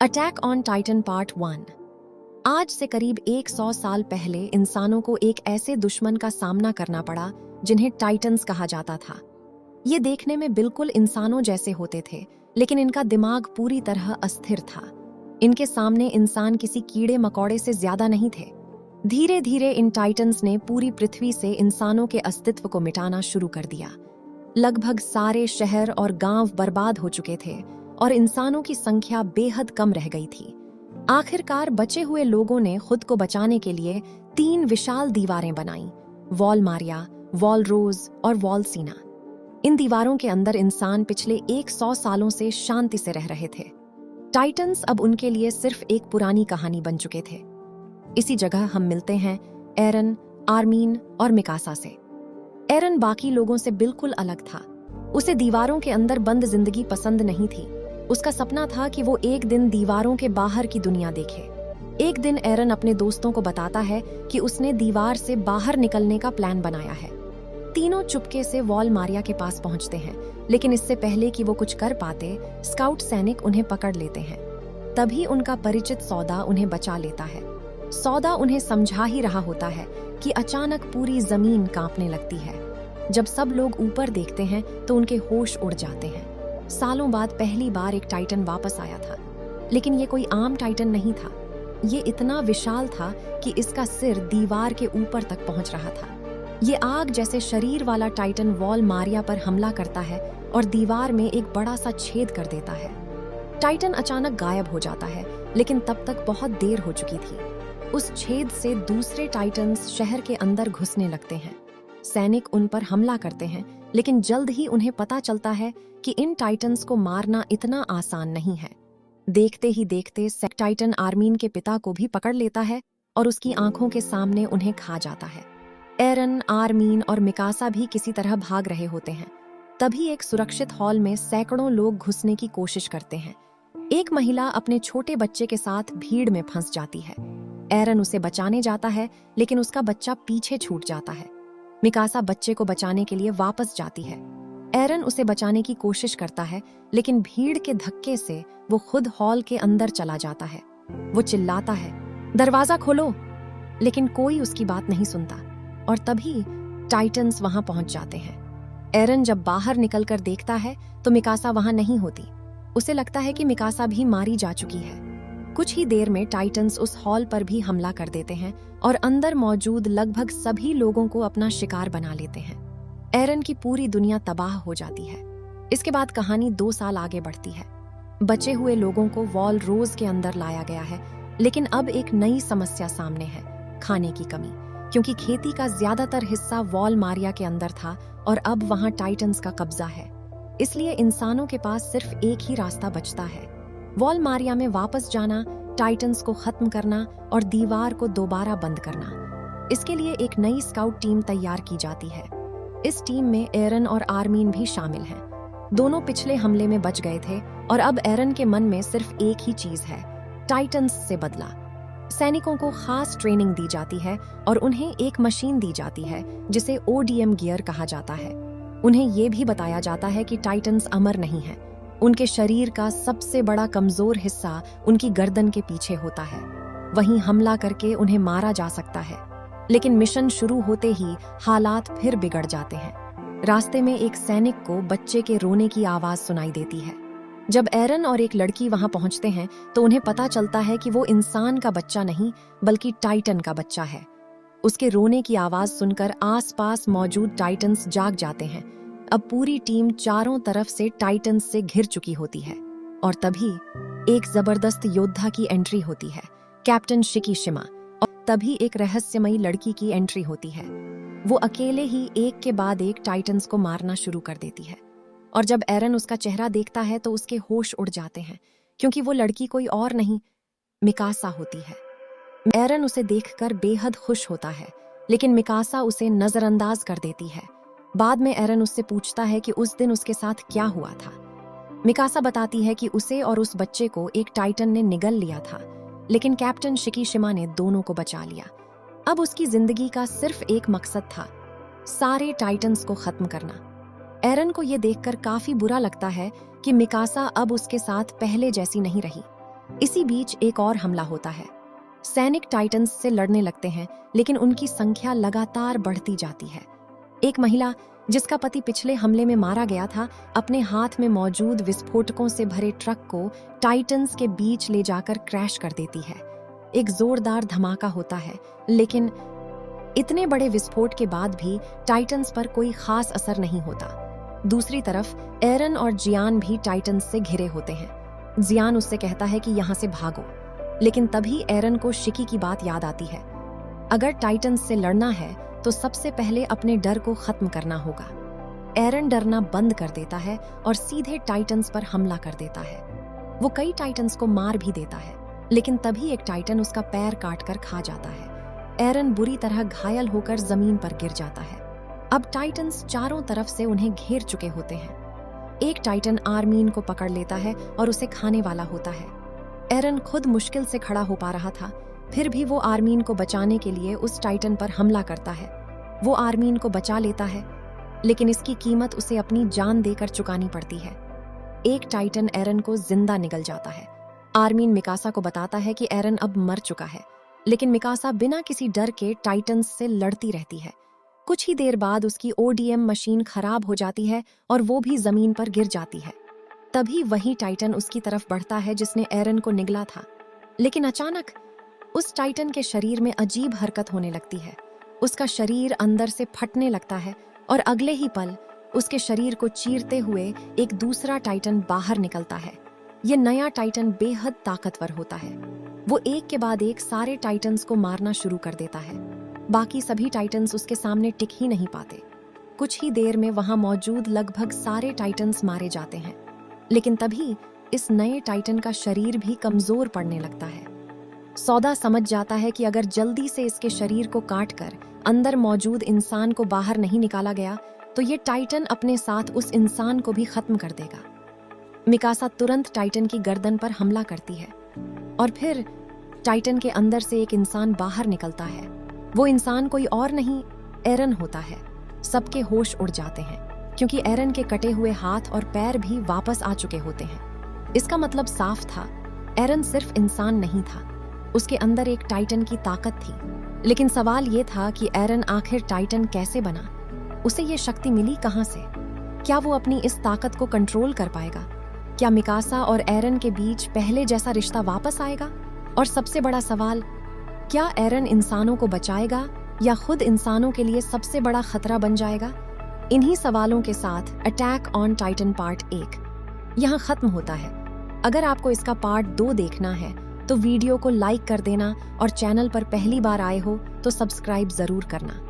Attack on Titan part 1। आज से करीब 100 साल पहले इंसानों को एक ऐसे दुश्मन का सामना करना पड़ा जिन्हें टाइटन्स कहा जाता था। ये देखने में बिल्कुल इंसानों जैसे होते थे, लेकिन इनका दिमाग पूरी तरह अस्थिर था। इनके सामने इंसान किसी कीड़े मकोड़े से ज्यादा नहीं थे। धीरे धीरे इन टाइटन्स ने पूरी पृथ्वी से इंसानों के अस्तित्व को मिटाना शुरू कर दिया। लगभग सारे शहर और गांव बर्बाद हो चुके थे और इंसानों की संख्या बेहद कम रह गई थी। आखिरकार बचे हुए लोगों ने खुद को बचाने के लिए 3 विशाल दीवारें बनाईं, वॉल मारिया, वॉल रोज और वॉल सीना। इन दीवारों के अंदर इंसान पिछले 100 सालों से शांति से रह रहे थे। टाइटन्स अब उनके लिए सिर्फ एक पुरानी कहानी बन चुके थे। इसी जगह हम मिलते हैं एरन, आर्मीन और मिकासा से। एरन बाकी लोगों से बिल्कुल अलग था। उसे दीवारों के अंदर बंद जिंदगी पसंद नहीं थी। उसका सपना था कि वो एक दिन दीवारों के बाहर की दुनिया देखे। एक दिन एरन अपने दोस्तों को बताता है कि उसने दीवार से बाहर निकलने का प्लान बनाया है। तीनों चुपके से वॉल मारिया के पास पहुंचते हैं, लेकिन इससे पहले कि वो कुछ कर पाते, स्काउट सैनिक उन्हें पकड़ लेते हैं। तभी उनका परिचित सौदा उन्हें बचा लेता है। सौदा उन्हें समझा ही रहा होता है कि अचानक पूरी जमीन कांपने लगती है। जब सब लोग ऊपर देखते हैं तो उनके होश उड़ जाते हैं। सालों बाद पहली बार एक टाइटन वापस आया था, लेकिन ये कोई आम टाइटन नहीं था। ये इतना विशाल था कि इसका सिर दीवार के ऊपर तक पहुंच रहा था। ये आग जैसे शरीर वाला टाइटन वॉल मारिया पर हमला करता है और दीवार में एक बड़ा सा छेद कर देता है। टाइटन अचानक गायब हो जाता है, लेकिन तब तक बहुत देर हो चुकी थी। उस छेद से दूसरे टाइटन्स शहर के अंदर घुसने लगते हैं। सैनिक उन पर हमला करते हैं, लेकिन जल्द ही उन्हें पता चलता है कि इन टाइटन्स को मारना इतना आसान नहीं है। देखते ही देखते टाइटन आर्मीन के पिता को भी पकड़ लेता है और उसकी आंखों के सामने उन्हें खा जाता है। एरन, आर्मीन और मिकासा भी किसी तरह भाग रहे होते हैं। तभी एक सुरक्षित हॉल में सैकड़ों लोग घुसने की कोशिश करते हैं। एक महिला अपने छोटे बच्चे के साथ भीड़ में फंस जाती है। एरन उसे बचाने जाता है, लेकिन उसका बच्चा पीछे छूट जाता है। मिकासा बच्चे को बचाने के लिए वापस जाती है। एरन उसे बचाने की कोशिश करता है, लेकिन भीड़ के धक्के से वो खुद हॉल के अंदर चला जाता है। वो चिल्लाता है, दरवाजा खोलो, लेकिन कोई उसकी बात नहीं सुनता। और तभी टाइटन्स वहां पहुंच जाते हैं। एरन जब बाहर निकलकर देखता है तो मिकासा वहां नहीं होती। उसे लगता है कि मिकासा भी मारी जा चुकी है। कुछ ही देर में टाइटन्स उस हॉल पर भी हमला कर देते हैं और अंदर मौजूद लगभग सभी लोगों को अपना शिकार बना लेते हैं। एरन की पूरी दुनिया तबाह हो जाती है। इसके बाद कहानी 2 साल आगे बढ़ती है। बचे हुए लोगों को वॉल रोज के अंदर लाया गया है, लेकिन अब एक नई समस्या सामने है, खाने की कमी। क्योंकि खेती का ज्यादातर हिस्सा वॉल मारिया के अंदर था और अब वहां टाइटन्स का कब्जा है। इसलिए इंसानों के पास सिर्फ एक ही रास्ता बचता है, वॉल मारिया में वापस जाना, टाइटन्स को खत्म करना और दीवार को दोबारा बंद करना। इसके लिए एक नई स्काउट टीम तैयार की जाती है। इस टीम में एरन और आर्मीन भी शामिल हैं। दोनों पिछले हमले में बच गए थे और अब एरन के मन में सिर्फ एक ही चीज है, टाइटन्स से बदला। सैनिकों को खास ट्रेनिंग दी जाती है और उन्हें एक मशीन दी जाती है जिसे ODM गियर कहा जाता है। उन्हें यह भी बताया जाता है कि टाइटन्स अमर नहीं है। उनके शरीर का सबसे बड़ा कमजोर हिस्सा उनकी गर्दन के पीछे होता है। वहीं हमला करके उन्हें मारा जा सकता है। लेकिन मिशन शुरू होते ही हालात फिर बिगड़ जाते हैं। रास्ते में एक सैनिक को बच्चे के रोने की आवाज सुनाई देती है। जब एरन और एक लड़की वहां पहुंचते हैं तो उन्हें पता चलता है कि वो इंसान का बच्चा नहीं, बल्कि टाइटन का बच्चा है। उसके रोने की आवाज सुनकर आसपास मौजूद टाइटन्स जाग जाते हैं। अब पूरी टीम चारों तरफ से टाइटन्स से घिर चुकी होती है। और तभी एक जबरदस्त योद्धा की एंट्री होती है, कैप्टन शिकी शिमा। और तभी एक रहस्यमयी लड़की की एंट्री होती है। वो अकेले ही एक के बाद एक टाइटन्स को मारना शुरू कर देती है। और जब एरन उसका चेहरा देखता है तो उसके होश उड़ जाते हैं, क्योंकि वो लड़की कोई और नहीं, मिकासा होती है। एरन उसे देखकर बेहद खुश होता है, लेकिन मिकासा उसे नजरअंदाज कर देती है। बाद में एरन उससे पूछता है कि उस दिन उसके साथ क्या हुआ था। मिकासा बताती है कि उसे और उस बच्चे को एक टाइटन ने निगल लिया था, लेकिन कैप्टन शिकी शिमा ने दोनों को बचा लिया। अब उसकी जिंदगी का सिर्फ एक मकसद था, सारे टाइटन्स को खत्म करना। एरन को यह देखकर काफी बुरा लगता है कि मिकासा अब उसके साथ पहले जैसी नहीं रही। इसी बीच एक और हमला होता है। सैनिक टाइटन्स से लड़ने लगते हैं, लेकिन उनकी संख्या लगातार बढ़ती जाती है। एक महिला जिसका पति पिछले हमले में मारा गया था, अपने हाथ में मौजूद विस्फोटकों से भरे ट्रक को टाइटन्स के बीच ले जाकर क्रैश कर देती है। एक जोरदार धमाका होता है, लेकिन इतने बड़े विस्फोट के बाद भी टाइटन्स पर कोई खास असर नहीं होता। दूसरी तरफ एरन और जियान भी टाइटन्स से घिरे होते हैं। जियान उससे कहता है कि यहाँ से भागो, लेकिन तभी एरन को शिकी की बात याद आती है। अगर टाइटन्स से लड़ना है तो सबसे पहले अपने डर को खत्म करना होगा। एरन डरना बंद कर देता है और सीधे टाइटन्स पर हमला कर देता है। वो कई टाइटन्स को मार भी देता है, लेकिन तभी एक टाइटन उसका पैर काटकर खा जाता है। एरन बुरी तरह घायल होकर जमीन पर गिर जाता है। अब टाइटन्स चारों तरफ से उन्हें घेर चुके होते हैं। एक टाइटन आर्मीन को पकड़ लेता है और उसे खाने वाला होता है। एरन खुद मुश्किल से खड़ा हो पा रहा था, फिर भी वो आर्मीन को बचाने के लिए उस टाइटन पर हमला करता है। वो आर्मीन को बचा लेता है, लेकिन इसकी कीमत उसे अपनी जान देकर चुकानी पड़ती है। एक टाइटन एरन को जिंदा निगल जाता है। आर्मीन मिकासा को बताता है कि एरन अब मर चुका है, लेकिन मिकासा बिना किसी डर के टाइटन्स से लड़ती रहती है। कुछ ही देर बाद उसकी ओडीएम मशीन खराब हो जाती है और वो भी जमीन पर गिर जाती है। तभी वही टाइटन उसकी तरफ बढ़ता है जिसने एरन को निगला था, लेकिन अचानक उस टाइटन के शरीर में अजीब हरकत होने लगती है। उसका शरीर अंदर से फटने लगता है और अगले ही पल उसके शरीर को चीरते हुए एक दूसरा टाइटन बाहर निकलता है। ये नया टाइटन बेहद ताकतवर होता है। वो एक के बाद एक सारे टाइटन्स को मारना शुरू कर देता है। बाकी सभी टाइटन्स उसके सामने टिक ही नहीं पाते। कुछ ही देर में वहां मौजूद लगभग सारे टाइटन्स मारे जाते हैं, लेकिन तभी इस नए टाइटन का शरीर भी कमजोर पड़ने लगता है। सौदा समझ जाता है कि अगर जल्दी से इसके शरीर को काटकर अंदर मौजूद इंसान को बाहर नहीं निकाला गया तो ये टाइटन अपने साथ उस इंसान को भी खत्म कर देगा। मिकासा तुरंत टाइटन की गर्दन पर हमला करती है और फिर टाइटन के अंदर से एक इंसान बाहर निकलता है। वो इंसान कोई और नहीं, एरन होता है। सबके होश उड़ जाते हैं, क्योंकि एरन के कटे हुए हाथ और पैर भी वापस आ चुके होते हैं। इसका मतलब साफ था, एरन सिर्फ इंसान नहीं था, उसके अंदर एक टाइटन की ताकत थी। लेकिन सवाल ये था कि एरन आखिर टाइटन कैसे बना? उसे ये शक्ति मिली कहाँ से? क्या वो अपनी इस ताकत को कंट्रोल कर पाएगा? क्या मिकासा और एरन के बीच पहले जैसा रिश्ता वापस आएगा? और सबसे बड़ा सवाल, क्या एरन इंसानों को बचाएगा या खुद इंसानों के लिए सबसे बड़ा खतरा बन जाएगा? इन्हीं सवालों के साथ अटैक ऑन टाइटन पार्ट 1 यहाँ खत्म होता है। अगर आपको इसका पार्ट 2 देखना है तो वीडियो को लाइक कर देना और चैनल पर पहली बार आए हो तो सब्सक्राइब जरूर करना।